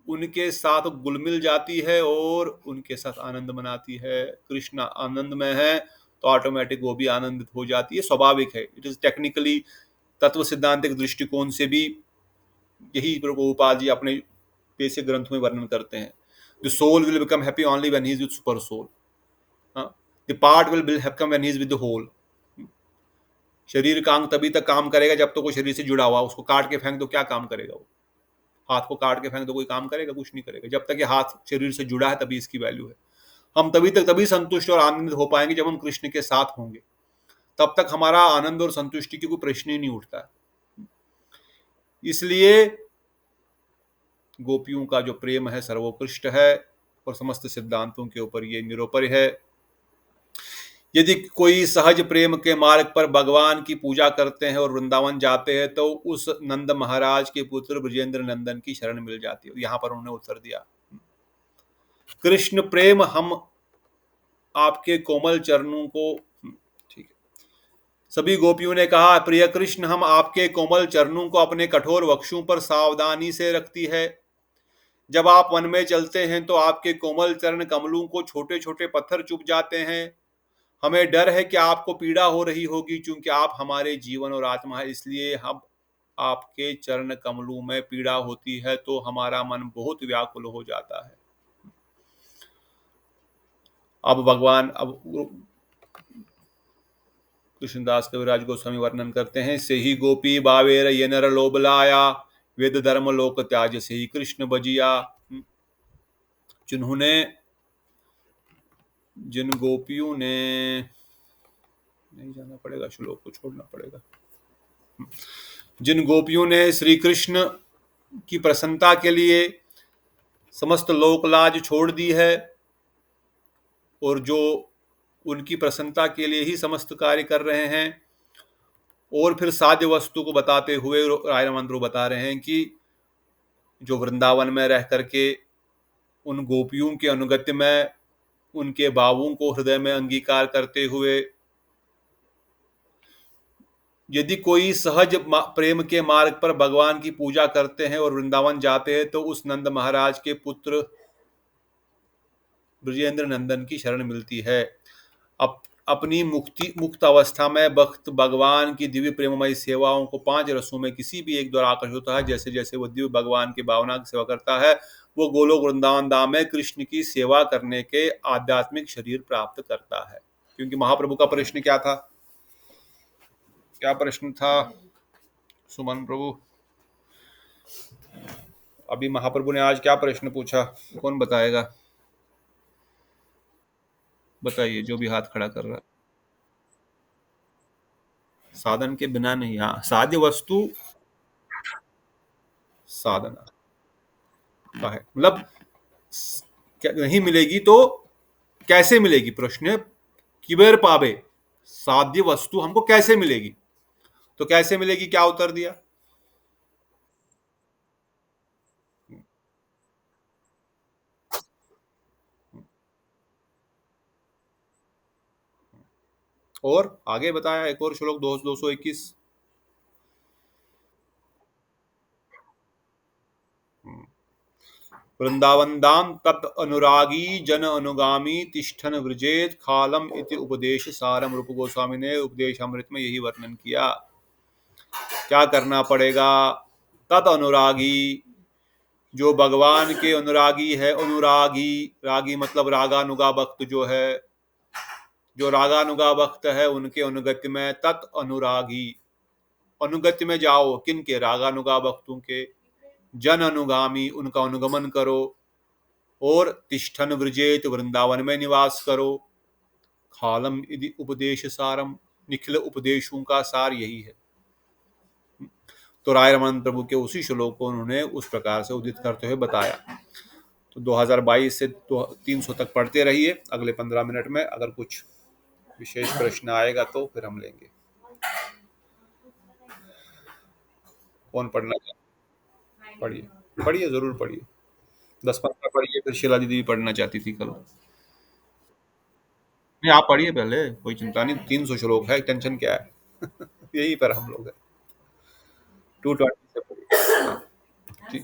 Speaker 1: उनके साथ घुल मिल जाती है और उनके साथ आनंद मनाती है। कृष्ण आनंद में है तो ऑटोमेटिक वो भी आनंदित हो जाती है, स्वाभाविक है। इट इज टेक्निकली, तत्व सिद्धांतिक दृष्टिकोण से भी यही प्रभुपाद जी अपने बेसिक ग्रंथ में वर्णन करते हैं। The soul will become happy only when he is with super soul. The part will become when he is with the whole. शरीर का अंग तभी तक काम करेगा जब तक तो वो शरीर से जुड़ा हुआ। उसको काट के फेंक दो, क्या काम करेगा वो। हाथ को काट के फेंक दो, कोई काम करेगा? कुछ नहीं करेगा। जब तक ये हाथ शरीर से जुड़ा है तभी इसकी वैल्यू है। हम तभी संतुष्ट और आनंदित हो पाएंगे जब हम कृष्ण के साथ होंगे। तब तक हमारा आनंद और संतुष्टि की कोई प्रश्न ही नहीं उठता है। इसलिए गोपियों का जो प्रेम है सर्वोत्कृष्ट है और समस्त सिद्धांतों के ऊपर ये निरुपरि है। यदि कोई सहज प्रेम के मार्ग पर भगवान की पूजा करते हैं और वृंदावन जाते हैं तो उस नंद महाराज के पुत्र ब्रजेंद्र नंदन की शरण मिल जाती है। यहां पर उन्होंने उत्तर दिया, कृष्ण प्रेम हम आपके कोमल चरणों को, ठीक है। सभी गोपियों ने कहा, प्रिय कृष्ण, हम आपके कोमल चरणों को अपने कठोर वक्षों पर सावधानी से रखती है। जब आप वन में चलते हैं तो आपके कोमल चरण कमलों को छोटे छोटे पत्थर चुभ जाते हैं। हमें डर है कि आपको पीड़ा हो रही होगी, क्योंकि आप हमारे जीवन और आत्मा है। इसलिए हम आपके चरण कमलों में पीड़ा होती है तो हमारा मन बहुत व्याकुल हो जाता है। अब भगवान कृष्णदास कविराज गोस्वामी वर्णन करते हैं, से ही गोपी बावेर ये नर लोबलाया, वेद धर्म लोक त्याज से ही कृष्ण बजिया। जिन गोपियों ने, नहीं जाना पड़ेगा, श्लोक को छोड़ना पड़ेगा। जिन गोपियों ने श्री कृष्ण की प्रसन्नता के लिए समस्त लोकलाज छोड़ दी है और जो उनकी प्रसन्नता के लिए ही समस्त कार्य कर रहे हैं, और फिर साध्य वस्तु को बताते हुए राय मंत्र बता रहे हैं कि जो वृंदावन में रह करके उन गोपियों के अनुगत्य में उनके भावों को हृदय में अंगीकार करते हुए यदि कोई सहज प्रेम के मार्ग पर भगवान की पूजा करते हैं और वृंदावन जाते हैं तो उस नंद महाराज के पुत्र ब्रजेंद्र नंदन की शरण मिलती है। अपनी मुक्त अवस्था में भक्त भगवान की दिव्य प्रेममयी सेवाओं को 5 रसों में किसी भी एक द्वारा आकर्षित होता है। जैसे जैसे वो दिव्य भगवान की भावना की सेवा करता है, वो गोलोक वृंदावन धाम में कृष्ण की सेवा करने के आध्यात्मिक शरीर प्राप्त करता है। क्योंकि महाप्रभु का प्रश्न क्या था? क्या प्रश्न था सुमन प्रभु? अभी महाप्रभु ने आज क्या प्रश्न पूछा? कौन बताएगा? बताइए, जो भी हाथ खड़ा कर रहा है। साधन के बिना नहीं, हाँ, साध्य वस्तु साधना का है, मतलब क्या नहीं मिलेगी तो कैसे मिलेगी? प्रश्न है, किबेर पावे, साध्य वस्तु हमको कैसे मिलेगी? तो कैसे मिलेगी, क्या उत्तर दिया? और आगे बताया एक और श्लोक 221। वृंदावन दाम तत् अनुरागी जन अनुगामी तिष्ठन व्रजेत खालम इति उपदेश सारम। रूप गोस्वामी ने उपदेश अमृत में यही वर्णन किया। क्या करना पड़ेगा? तत् अनुरागी, जो भगवान के अनुरागी है, अनुरागी, रागी मतलब रागानुगा भक्त जो है, जो रागानुगा भक्त है उनके अनुगत्य में, तत् अनुरागी, अनुगत्य में जाओ, किन के? रागानुगा भक्तों के। जन अनुगामी, उनका अनुगमन करो। और तिष्ठन व्रजेत, वृंदावन में निवास करो। खालम यदि उपदेश सारम, निखिल उपदेशों का सार यही है। तो राय रमन प्रभु के उसी श्लोक को उन्होंने उस प्रकार से उदित करते हुए बताया। तो 2022 से 300 तक पढ़ते रहिए। अगले 15 मिनट में अगर कुछ विशेष प्रश्न आएगा तो फिर हम लेंगे। कौन पढ़ना चाहते? पढ़िए, पढ़िए, जरूर पढ़िए। 10-15 पढ़िए, फिर शीला दीदी भी पढ़ना चाहती थी कल। नहीं, आप पढ़िए पहले, कोई चिंता नहीं। 300 श्लोक है, टेंशन क्या है? यही पर हम लोग है। 220 से पढ़िए। हाँ, ठीक।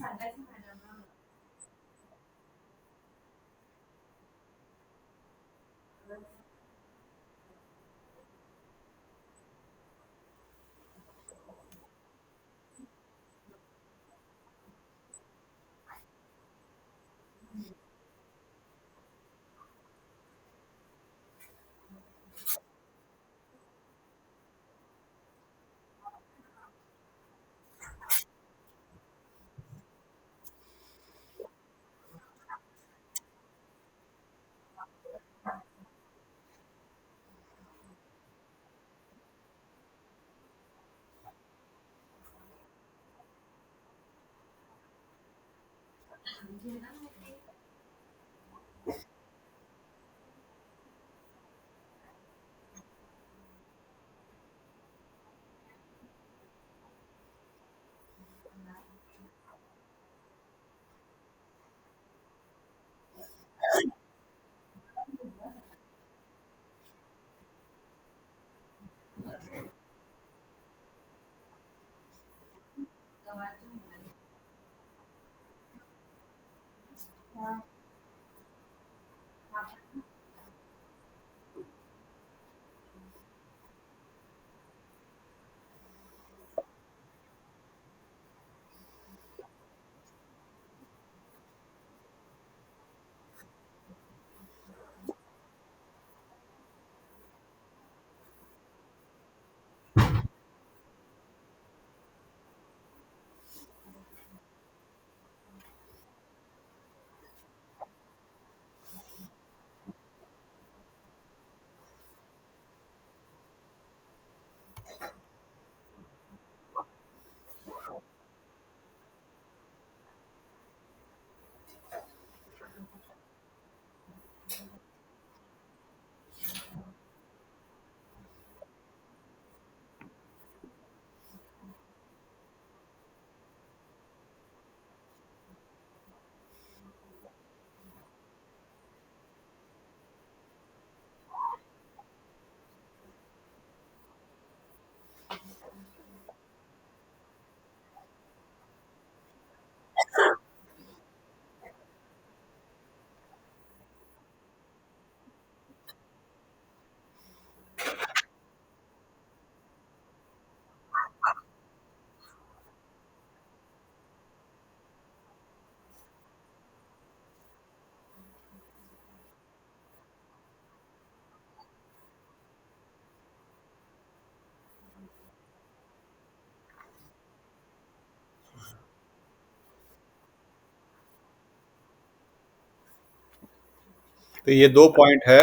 Speaker 1: तो ये दो पॉइंट है,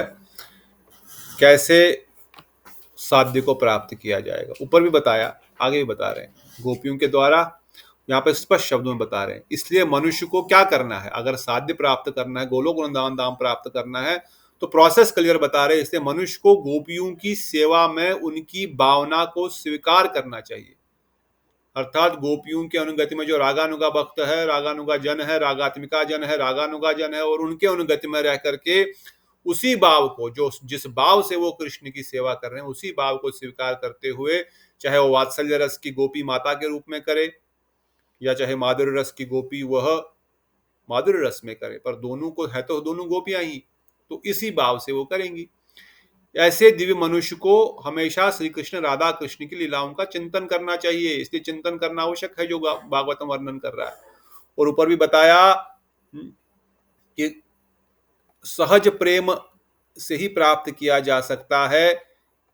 Speaker 1: कैसे साध्य को प्राप्त किया जाएगा। ऊपर भी बताया, आगे भी बता रहे हैं गोपियों के द्वारा, यहाँ पे स्पष्ट शब्दों में बता रहे हैं। इसलिए मनुष्य को क्या करना है, अगर साध्य प्राप्त करना है, गोलोक वृंदावन धाम प्राप्त करना है, तो प्रोसेस क्लियर बता रहे हैं। इसलिए मनुष्य को गोपियों की सेवा में उनकी भावना को स्वीकार करना चाहिए। अर्थात गोपियों के अनुगति में जो रागानुगा भक्त है, रागानुगा जन है, रागात्मिका जन है, रागानुगा जन है, और उनके अनुगति में रह करके उसी भाव को, जो जिस भाव से वो कृष्ण की सेवा कर रहे हैं, उसी भाव को स्वीकार करते हुए, चाहे वो वात्सल्य रस की गोपी माता के रूप में करे, या चाहे माधुर्य रस की गोपी वह माधुर्य रस में करे, पर दोनों को है तो दोनों गोपियां ही, तो इसी भाव से वो करेंगी। ऐसे दिव्य मनुष्य को हमेशा श्री कृष्ण राधा कृष्ण की लीलाओं का चिंतन करना चाहिए। इसलिए चिंतन करना आवश्यक है, जो भागवतम वर्णन कर रहा है। और ऊपर भी बताया कि सहज प्रेम से ही प्राप्त किया जा सकता है,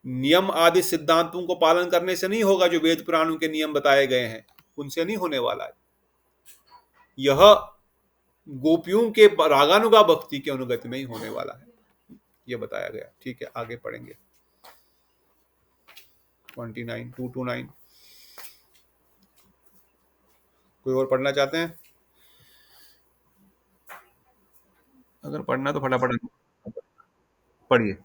Speaker 1: नियम आदि सिद्धांतों को पालन करने से नहीं होगा। जो वेद पुराणों के नियम बताए गए हैं उनसे नहीं होने वाला है। यह गोपियों के रागानुगा भक्ति के अनुगति में ही होने वाला है, यह बताया गया। ठीक है, आगे पढ़ेंगे 29 229। कोई और पढ़ना चाहते हैं? अगर पढ़ना तो फटाफट पढ़िए।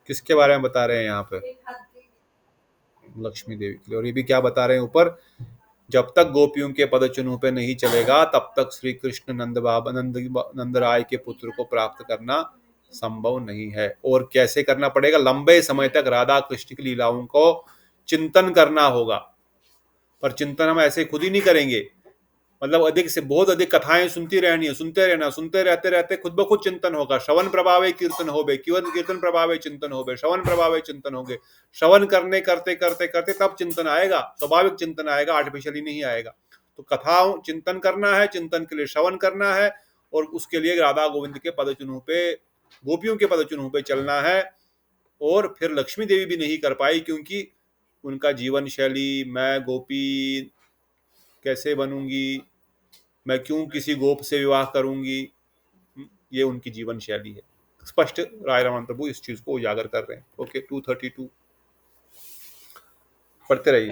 Speaker 1: किसके बारे में बता रहे हैं यहाँ पे? लक्ष्मी देवी के लिए। और ये भी क्या बता रहे हैं ऊपर, जब तक गोपियों के पदचिन्हों पे नहीं चलेगा तब तक श्री कृष्ण नंद राय के पुत्र को प्राप्त करना संभव नहीं है। और कैसे करना पड़ेगा? लंबे समय तक राधा कृष्ण की लीलाओं को चिंतन करना होगा। पर चिंतन हम ऐसे खुद ही नहीं करेंगे, मतलब अधिक से बहुत अधिक कथाएं सुनती रहनी है, सुनते रहना, सुनते रहते रहते खुद ब खुद चिंतन होगा। श्रवण प्रभावे कीर्तन होबे, कीर्तन प्रभावे चिंतन होबे, श्रवण प्रभावे चिंतन होगे। श्रवण करने करते करते करते तब चिंतन आएगा, स्वाभाविक चिंतन आएगा, आर्टिफिशियली नहीं आएगा। तो कथाओं चिंतन करना है, चिंतन के लिए श्रवण करना है, और उसके लिए राधा गोविंद के पदचिन्हों पे, गोपियों के पदचिन्हों पे चलना है। और फिर लक्ष्मी देवी भी नहीं कर पाई, क्योंकि उनका जीवन शैली, मैं गोपी कैसे बनूंगी, मैं क्यों किसी गोप से विवाह करूंगी, ये उनकी जीवन शैली है। स्पष्ट राय रमन प्रभु इस चीज को उजागर कर रहे हैं। ओके, 232 पढ़ते रहिए।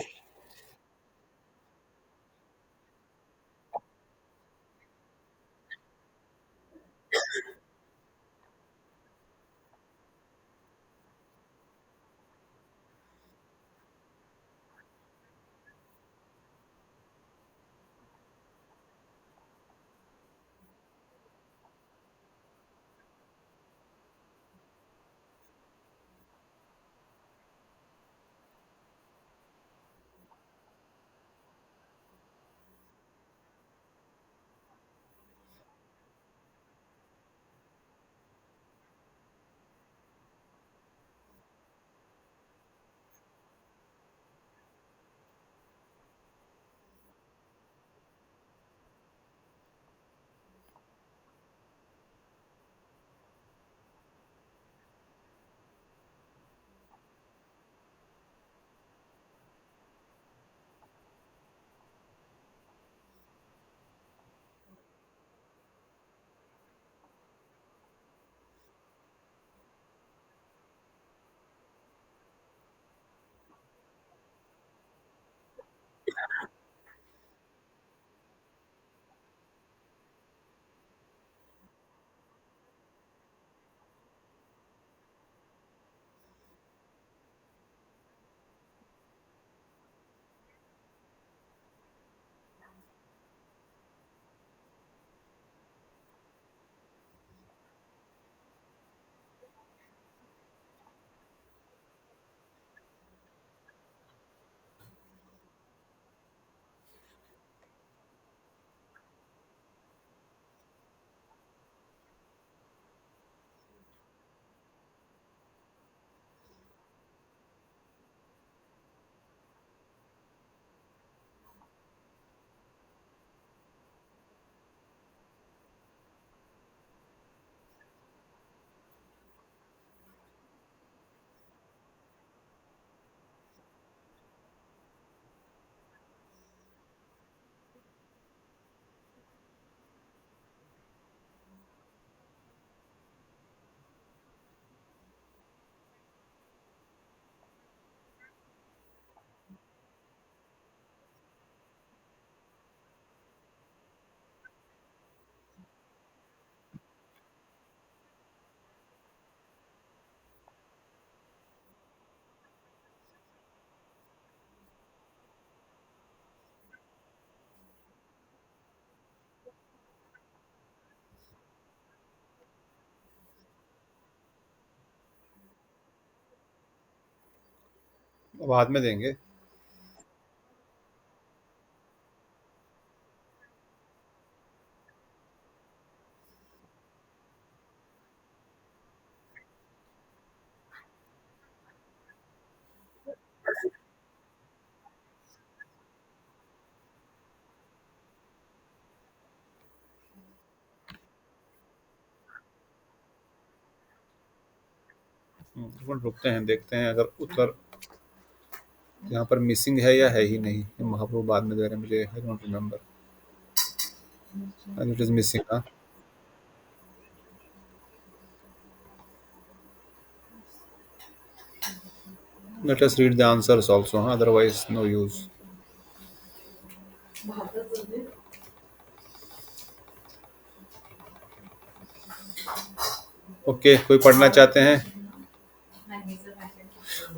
Speaker 1: बाद में देंगे। रुकते हैं, देखते हैं अगर उत्तर यहाँ पर मिसिंग है या है ही नहीं। महाप्रभु बाद में दे रहे हैं, मुझे I don't remember and it is missing. हाँ, let us read the answers also, हाँ, अदरवाइज नो यूज। ओके, कोई पढ़ना चाहते हैं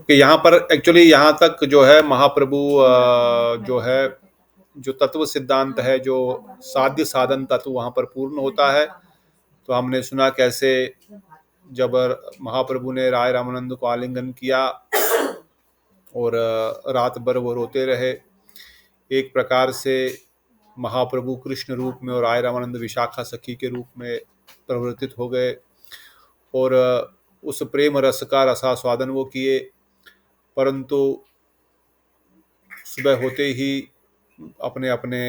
Speaker 1: कि यहाँ पर एक्चुअली यहाँ तक जो है महाप्रभु जो है, जो तत्व सिद्धांत है, जो साध्य साधन तत्व वहाँ पर पूर्ण होता है। तो हमने सुना कैसे जब महाप्रभु ने राय रामानंद को आलिंगन किया और रात भर वो रोते रहे, एक प्रकार से महाप्रभु कृष्ण रूप में और राय रामानंद विशाखा सखी के रूप में परिवर्तित हो गए और उस प्रेम रस का रसास्वादन वो किए। परंतु सुबह होते ही अपने अपने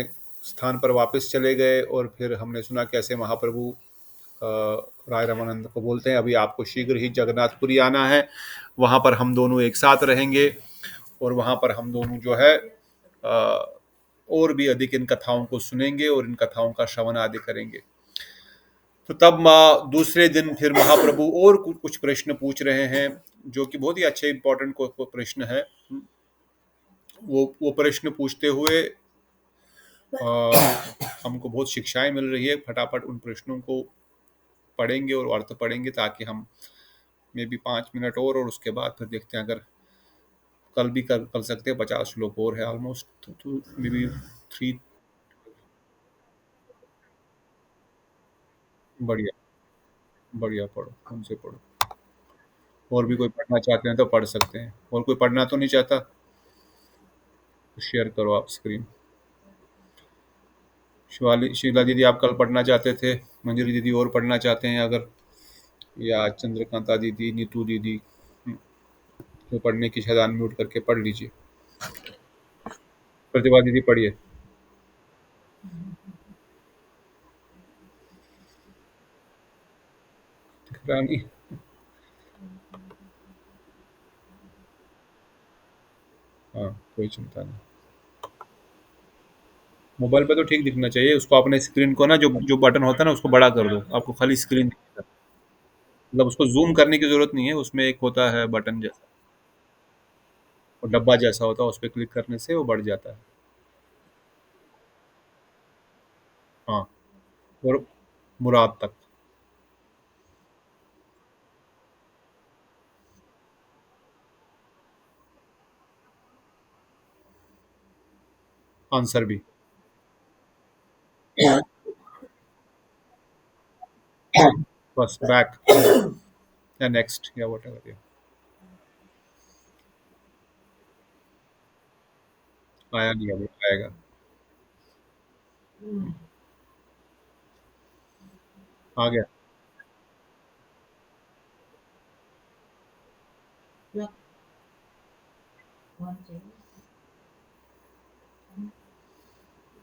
Speaker 1: स्थान पर वापस चले गए और फिर हमने सुना कैसे महाप्रभु राय रामानंद को बोलते हैं अभी आपको शीघ्र ही जगन्नाथपुरी आना है, वहाँ पर हम दोनों एक साथ रहेंगे और वहाँ पर हम दोनों जो है और भी अधिक इन कथाओं को सुनेंगे और इन कथाओं का श्रवण आदि करेंगे। तो तब दूसरे दिन फिर महाप्रभु और कुछ प्रश्न पूछ रहे हैं जो कि बहुत ही अच्छे इंपॉर्टेंट प्रश्न है। वो प्रश्न पूछते हुए हमको बहुत शिक्षाएं मिल रही है। फटाफट उन प्रश्नों को पढ़ेंगे और अर्थ पढ़ेंगे ताकि हम मे बी 5 मिनट और उसके बाद फिर देखते हैं, अगर कल भी कर सकते हैं। 50 श्लोक और है ऑलमोस्ट, तो मे बी 3। बढ़िया, बढ़िया, पढ़ो, उनसे पढ़ो। और भी कोई पढ़ना चाहते हैं तो पढ़ सकते हैं, और कोई पढ़ना तो नहीं चाहता तो शेयर करो आप स्क्रीन। शिवाली शीला दीदी आप कल पढ़ना चाहते थे, मंजरी दीदी और पढ़ना चाहते हैं अगर, या चंद्रकांता दीदी, नीतू दीदी, तो पढ़ने की शायद अनम्यूट करके पढ़ लीजिए। प्रतिभा दीदी पढ़िए। दिख रहा नहीं? हाँ, कोई चिंता नहीं। मोबाइल पे तो ठीक दिखना चाहिए, उसको अपने स्क्रीन को ना, जो जो बटन होता है ना उसको बड़ा कर दो, आपको खाली स्क्रीन दिखेगा। मतलब उसको जूम करने की जरूरत नहीं है, उसमें एक होता है बटन जैसा और डब्बा जैसा होता है, उस पर क्लिक करने से वो बढ़ जाता है। हाँ, और मुराद तक। आंसर भी। बस बैक या नेक्स्ट या वट एवर, आया नहीं, अभी आएगा। आ गया।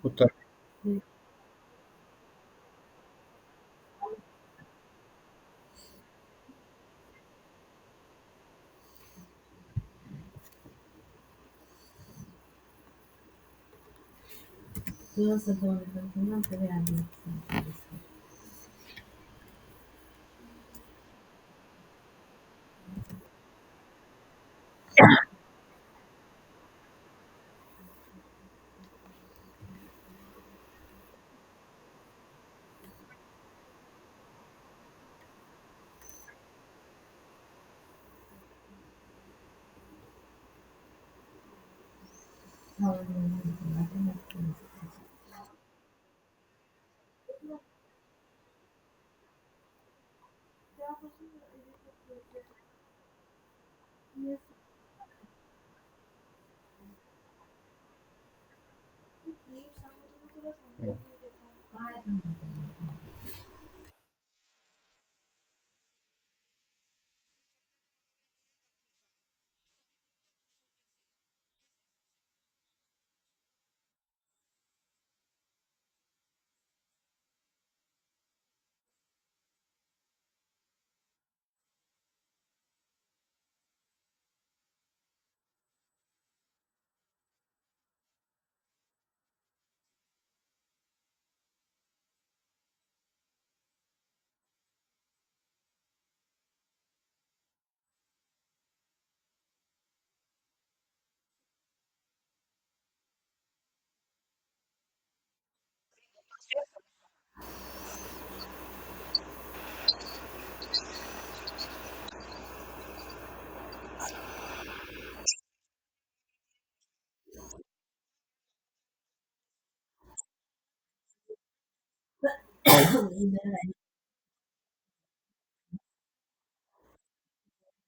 Speaker 1: उत्तर।